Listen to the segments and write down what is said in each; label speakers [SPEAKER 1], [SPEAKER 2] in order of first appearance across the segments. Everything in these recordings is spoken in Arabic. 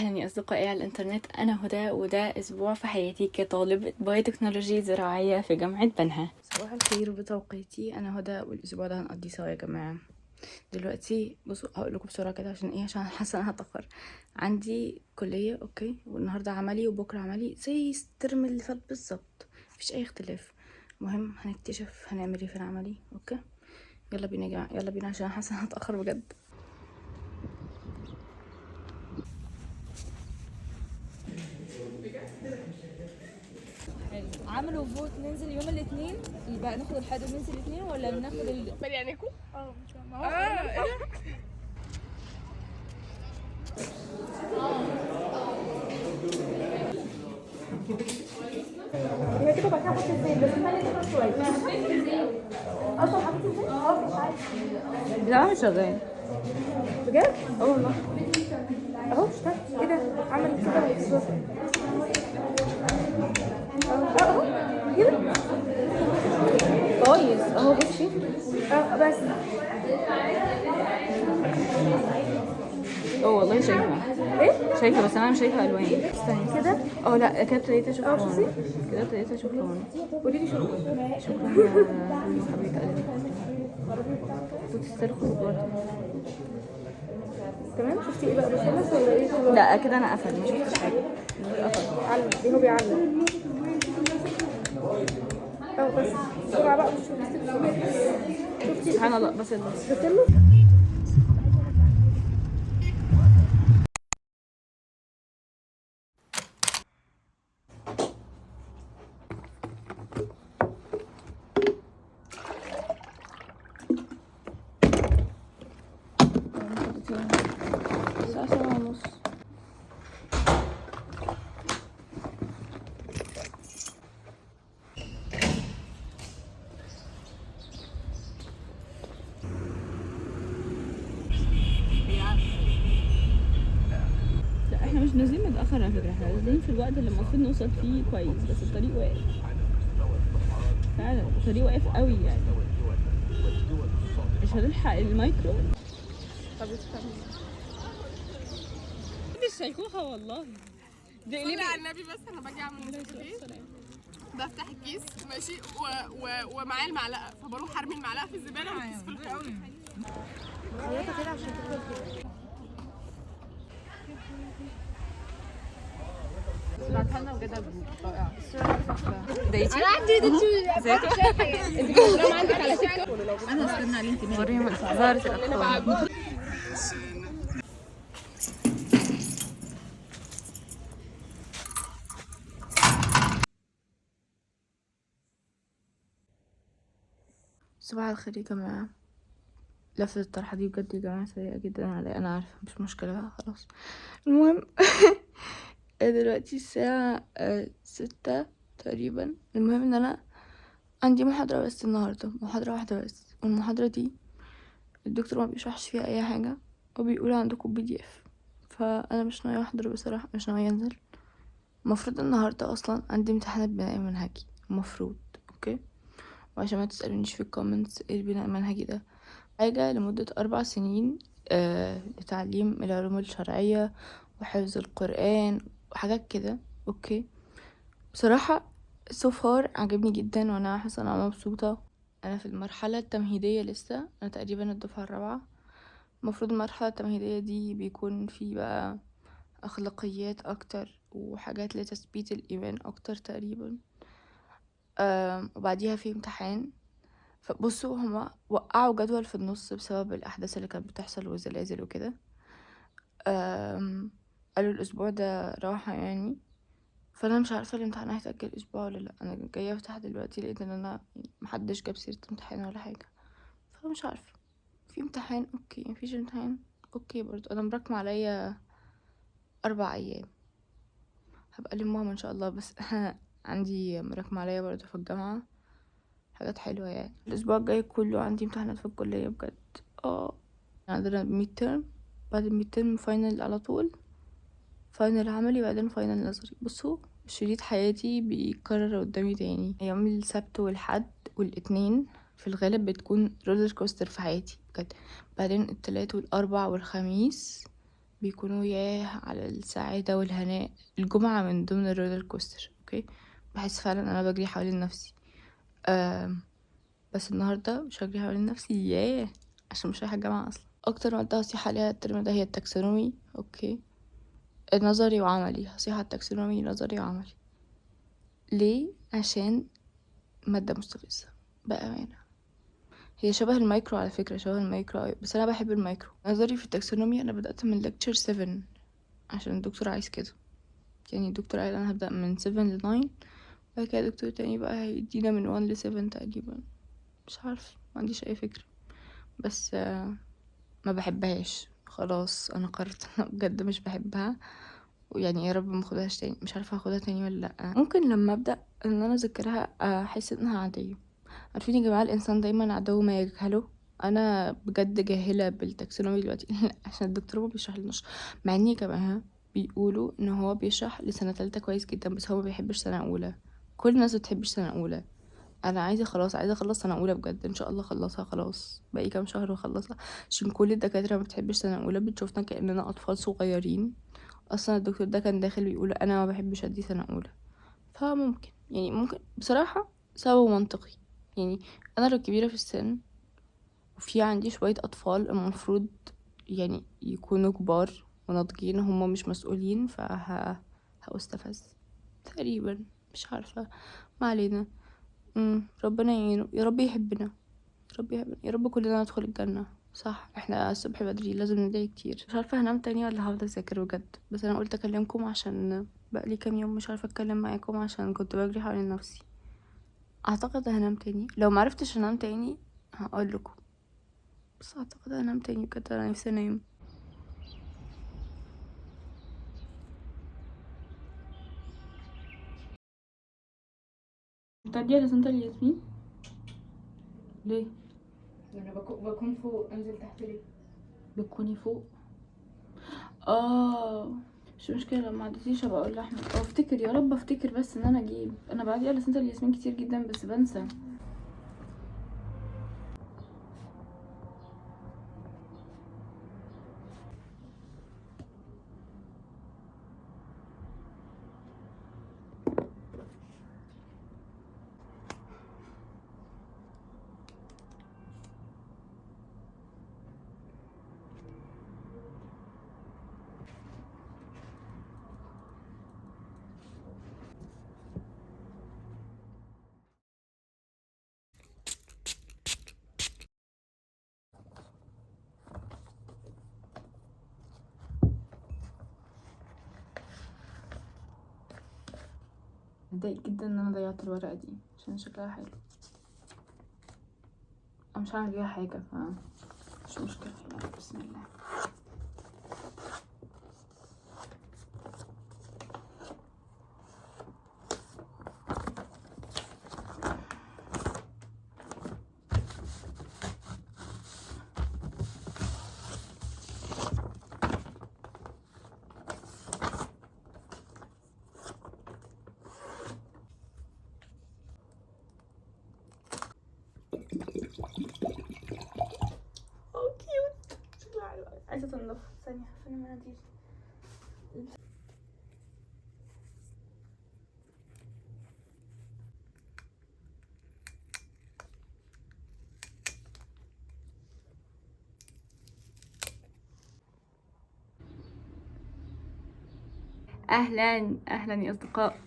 [SPEAKER 1] أهلا يا أصدقائي على الإنترنت، أنا هدى وده أسبوع في حياتي كطالب بايوتكنولوجي زراعية في جامعة بنها. صباح الخير بتوقيتي، أنا هدى والأسبوع ده هنقضي سوا يا جماعة. دلوقتي بصوا هقول لكم بسرعة كده عشان حاسة أنا هتأخر. عندي كلية أوكي، والنهاردة عملي وبكرة عملي زي الترم اللي فات بالظبط، مفيش أي اختلاف. المهم هنكتشف هنعمل ايه في العملي. أوكي يلا بينا يا جماعة، يلا بينا عشان حاسة أنا هتأخر بجد.
[SPEAKER 2] عملوا فوت ننزل يوم الاثنين، يبقى ناخد الحد وننزل الاثنين ولا ناخد
[SPEAKER 3] مريانيكو؟ ما هو هي كده بقى حاطط الزيت بس خلي كده شويه اصلا حاطط الزيت مش عارف
[SPEAKER 1] لا مش شغال
[SPEAKER 3] بجد والله اهو اشتغل ايه ده عمل كده بالصوت اهو كده
[SPEAKER 1] كويس اهو بصي
[SPEAKER 3] بس
[SPEAKER 1] والله شايفه بس انا مش شايفه الوان.
[SPEAKER 3] استني كده
[SPEAKER 1] لا كده ابتديت اشوف لون.
[SPEAKER 3] شوفي
[SPEAKER 1] كده ابتديت اشوف لون.
[SPEAKER 3] قولي لي شكرا
[SPEAKER 1] يا حبيبه قلبي، بتسترخص برضه.
[SPEAKER 3] تمام. شفتي ايه بقى بخلص ولا ايه دلوقتي؟
[SPEAKER 1] لا كده انا قفل، ما شفتش حاجه. قفل
[SPEAKER 3] علم ايه هو بيعلم بس بسرعه بقى. شفتي
[SPEAKER 1] سبحان الله. بس
[SPEAKER 3] شفت له
[SPEAKER 1] الساعه 7:30. لا احنا مش نازلين متأخر على فكرة، احنا نازلين في الوقت اللي المفروض نوصل فيه كويس، بس الطريق واقف فعلا، الطريق واقف قوي يعني، مش هنلحق المايكرو. طب استنى دي الشيخوخة والله. دي
[SPEAKER 4] صلي على النبي. بس انا باجي اعمل نسكافيه، بفتح الكيس ماشي ومعايا المعلقه، فبروح ارمي المعلقه في الزباله والكيس في الحوض.
[SPEAKER 3] كده عشان تاكل كده.
[SPEAKER 4] بعتها لنا بجد رائعه.
[SPEAKER 1] دايتي
[SPEAKER 4] انا عندي ازيك انت البروجرام عندك على تيك توك.
[SPEAKER 1] انا استنى عليه انت وريهم ظهرت الاطفال. صباح الخير يا جماعة. لفة الطرحة دي بجد يا جماعة سيئة جدا علي، أنا عارفة مش مشكلة بقى خلاص. المهم دلوقتي الساعة 6 تقريبا. المهم ان انا عندي محاضرة بس النهاردة، محاضرة واحدة بس، والمحاضرة دي الدكتور ما بيشرحش فيها اي حاجة وبيقول عندكم PDF، فانا مش ناوية احضر بصراحة، مش ناوية انزل. المفروض النهاردة اصلا عندي امتحانات بناء منهجي المفروض. اوكي، وعشان ما تسألونيش في الكومنتس ايه البناء المنهجي ده، حاجة لمدة 4 سنين لتعليم العلوم الشرعية وحفظ القرآن وحاجات كده. اوكي بصراحة so far عجبني جدا وانا حاسة ان انا مبسوطة. انا في المرحلة التمهيدية لسه، انا تقريبا الدفعة الرابعة. المفروض المرحلة التمهيدية دي بيكون في بقى اخلاقيات اكتر وحاجات لتثبيت الايمان اكتر تقريبا. وبعديها في امتحان. فبصوا هما وقعوا جدول في النص بسبب الاحداث اللي كانت بتحصل والزلازل وكده. قالوا الاسبوع ده راحة يعني، فانا مش عارفه الامتحان هيتاجل اسبوع ولا لا. انا جايه افتح دلوقتي لقيت ان انا محدش جاب سيره امتحان ولا حاجه، فمش عارفه في امتحان اوكي، مفيش امتحان اوكي برضو. انا مراكمه عليا 4 ايام هبقى لمهم ان شاء الله، بس عندي مراكمه عليا برضو في الجامعه حاجات حلوه يعني. الاسبوع الجاي كله عندي امتحانات في الكليه بجد. عندنا ميد ترم، بعد الميد ترم فاينل على طول، فاينل عملي بعدين فاينل نظري. بصوا شريط حياتي بيكرر قدامي تاني. يوم السبت والحد والاثنين في الغالب بتكون رولر كوستر في حياتي بجد، بعدين التلات والاربع والخميس بيكونوا ياه على السعادة والهناء. الجمعة من ضمن الرولر كوستر، اوكي. بحس فعلا انا بجري حوالين نفسي. بس النهارده مش هجري حوالين نفسي ياه، عشان مش رايحة الجامعة اصلا. اكتر مادة هصيح عليها الترم ده هي التاكسونومي، اوكي. نظري وعملي، هصيح على التاكسونومي نظري وعملي. ليه؟ عشان مادة مستفزة بأمانة. هي شبه المايكرو على فكرة، شبه المايكرو أوي، بس أنا بحب المايكرو. نظري في التاكسونومي أنا بدأت من lecture 7 عشان الدكتور عايز كده. يعني الدكتور قال أنا هبدأ من 7 ل 9، بعد كده دكتور تاني بقى هيدينا من 1 ل 7 تقريبا. مش عارف، ما عنديش أي فكرة، بس ما بحبهاش. خلاص أنا قررت أنا بجد مش بحبها، ويعني يا رب ما اخدهاش تاني. مش عارفة هاخدها تاني ولا لأ. ممكن لما أبدأ إن أنا أذاكرها أحس إنها عادية. عارفين يا جماعة، الإنسان دايما عدو ما يجهله. أنا بجد جاهلة بالتاكسونومي دلوقتي عشان الدكتور ما بيشرح لناش، مع إني يا جماعة بيقولوا إن هو بيشرح لسنة تالتة كويس جدا، بس هو ما بيحبش سنة أولى. كل الناس بتحبش سنة أولى. أنا عايزة خلاص، عايزة أخلص سنة أولى بجد. إن شاء الله أخلصها خلاص، باقي كام شهر وأخلصها، عشان كل الدكاترة ما بتحبش سنة أولى، بتشوفنا كأننا أطفال صغيرين. أصلا الدكتور ده كان داخل بيقول أنا ما بحبش أدي سنة أولى. فممكن يعني ممكن بصراحة سبب منطقي. يعني أنا لو كبيرة في السن وفي عندي شوية أطفال المفروض يعني يكونوا كبار وناضجين، هما مش مسؤولين، هأستفز تقريبا. مش عارفة، ما علينا. ربنا يعينه، يا رب يحبنا، يا رب يحبنا، يا رب كلنا ندخل الجنة. صح، احنا الصبح بدري لازم ندعي كتير. مش عارفة هنام تاني ولا هفضل اذاكر بجد، بس انا قلت اكلمكم عشان بقالي كام يوم مش عارفة اتكلم معاكم عشان كنت بجري حوالين نفسي. اعتقد هنام تاني، لو معرفتش انام تاني هقول لكم، بس اعتقد هنام تاني بجد. انا نفسي انام. بتعدي على سنتر الياسمين ليه؟ انا بكون فوق، انزل تحت ليه؟ بتكوني فوق؟ مش مشكله، لو ما عدتيش هبقى اقول لاحمد. افتكر يا رب افتكر بس ان انا اجيب. انا بعدي على سنتر الياسمين كتير جدا بس بنسى. متضايق جدا ان انا ضيعت الورقه دي عشان شكلها حلو. انا مش هعمل بيها حاجه، مش مشكله يعني. بسم الله. كيوت، شكلها حلو. عايزه تنضف. ثانيه فين المناديل؟ اهلا اهلا يا اصدقاء.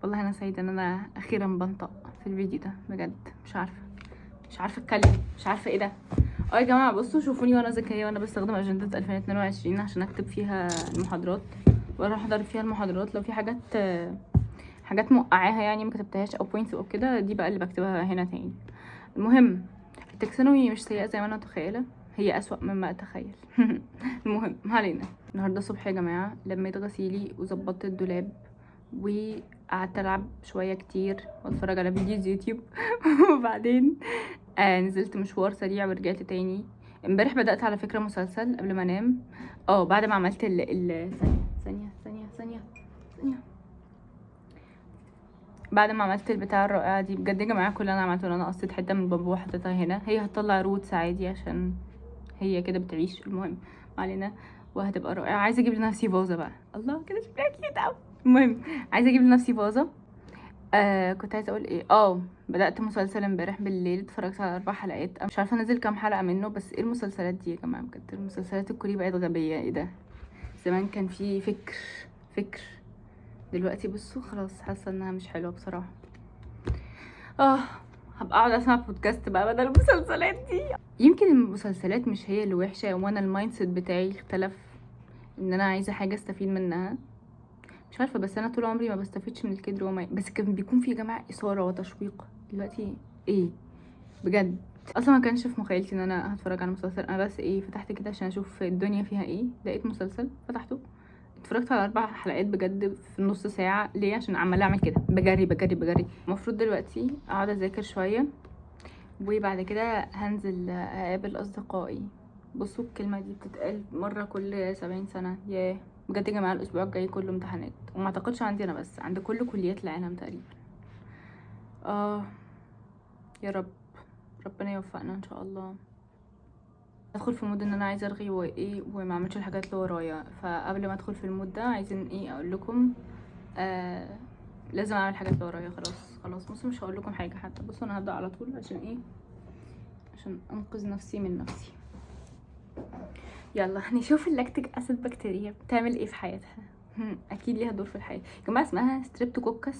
[SPEAKER 1] والله انا سعيده ان انا اخيرا بنطق في الفيديو ده بجد. مش عارفه اتكلم، مش عارفه ايه ده. يا جماعه بصوا، شوفوني وانا ذكيه وانا بستخدم اجنده 2022 عشان اكتب فيها المحاضرات واروح احضر فيها المحاضرات. لو في حاجات موقعاها يعني ما كتبتهاش او بوينتس او كده، دي بقى اللي بكتبها هنا تاني. المهم، التاكسونومي مش سيئه زي ما انا متخيله، هي اسوأ مما اتخيل. المهم ما علينا. النهارده الصبح يا جماعه لميت غسيلي وظبطت الدولاب وقعدت العب شويه كتير واتفرج على فيديوز يوتيوب. وبعدين نزلت مشوار سريع ورجعت تاني. امبارح بدأت على فكرة مسلسل قبل ما انام. بعد ما عملت ثانية بعد ما عملت البتاع الرائعة دي بجد يا جماعة. كل اللي انا عملته ان انا قصيت حتة من البامبو وحطيتها هنا، هي هتطلع روتس عادي عشان هي كده بتعيش. المهم ما علينا. وهتبقى رائعه. عايزه اجيب لنفسي فازه بقى، الله كده شكلها كيوت قوي. المهم عايزه اجيب لنفسي فازه. كنت عايزه اقول ايه، بدات مسلسل امبارح بالليل، اتفرجت على 4 حلقات. مش عارفه انزل كام حلقه منه، بس ايه المسلسلات دي يا جماعه بجد، المسلسلات الكوري بقت غبيه. ايه ده، زمان كان في فكر دلوقتي بصوا خلاص، حاسه انها مش حلوه بصراحه. هبقى اقعد اسمع بودكاست بقى بدل المسلسلات دي. يمكن المسلسلات مش هي اللي وحشه، وانا المايند سيت بتاعي اختلف، ان انا عايزه حاجه استفيد منها. مش عارفه، بس انا طول عمري ما بستفيدش من الكدراما، بس كان بيكون في يا جماعه اثاره وتشويق. دلوقتي ايه بجد، اصلا ما كانش في مخيلتي ان انا هتفرج على مسلسل. انا بس فتحت كده عشان اشوف الدنيا فيها ايه، لقيت مسلسل فتحته، اتفرجت على 4 حلقات بجد في نص ساعه. ليه؟ عشان عماله اعمل كده بجري. المفروض دلوقتي اقعد اذاكر شويه، وبعد كده هنزل اقابل اصدقائي. بصوا الكلمه دي بتتقال مره كل 70 سنه. ياه بجد يا جماعه، الاسبوع الجاي كله امتحانات، وما اعتقدش عندي انا بس، عند كل كليات العالم تقريبا. يا رب ربنا يوفقنا ان شاء الله. ادخل في مود ان انا عايزه ارغي وما اعملش الحاجات اللي ورايا. فقبل ما ادخل في المود ده عايزين اقول لكم لازم اعمل الحاجات اللي ورايا. خلاص بصوا مش هقول لكم حاجه حتى. بصوا انا هبدا على طول عشان انقذ نفسي من نفسي. يلا نشوف اللاكتيك اسيد بكتيريا بتعمل ايه في حياتها. اكيد ليها دور في الحياه يا جماعه. اسمها ستريبتوكوكس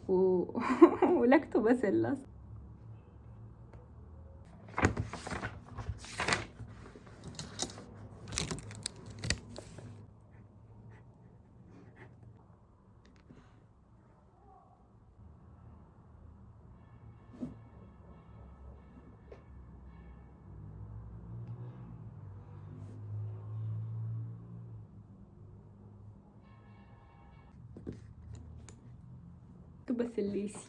[SPEAKER 1] ولاكتوباسيلس. لاكتوباسيليسي.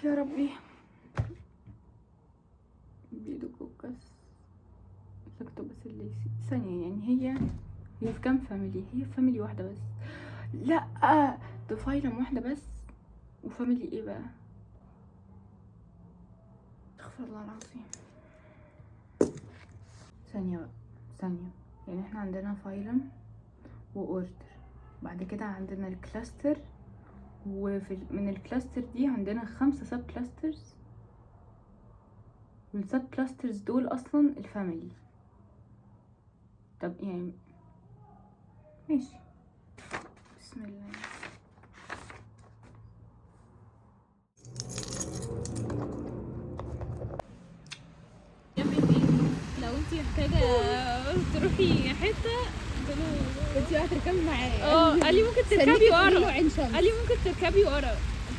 [SPEAKER 1] يا ربي. بيدوكوكس لاكتوباسيليسي. ثانية يعني هي في كام فاميلي؟ هي في فاميلي واحدة بس. لا ده فايلم واحدة بس. وفاميلي ايه بقى؟ استغفر الله العظيم. ثانية يعني احنا عندنا فايلم واوردر، بعد كده عندنا الكلاستر، من الكلاستر دي عندنا 5 سب كلاسترز، والسب كلاسترز دول اصلا الفاميلي. طب يعني ماشي، بسم الله.
[SPEAKER 2] يا بنتي لو انتي محتاجه تروحي حته
[SPEAKER 3] انت هتركبي معايا.
[SPEAKER 2] قال لي ممكن تركبي ورا.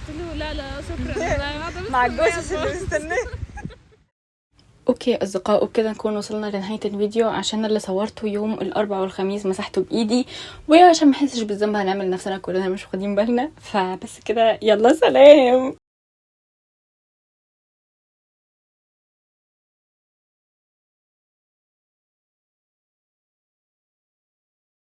[SPEAKER 2] قلت له لا شكرا انا قاعده بس
[SPEAKER 3] مع الجثث اللي مستنيه.
[SPEAKER 1] اوكي اصدقاء، وبكده نكون وصلنا لنهايه الفيديو. عشان اللي صورته يوم الاربعاء والخميس مسحته بايدي، وعشان ما احسش بالذنب هنعمل نفسنا كلنا مش واخدين بالنا. فبس كده، يلا سلام.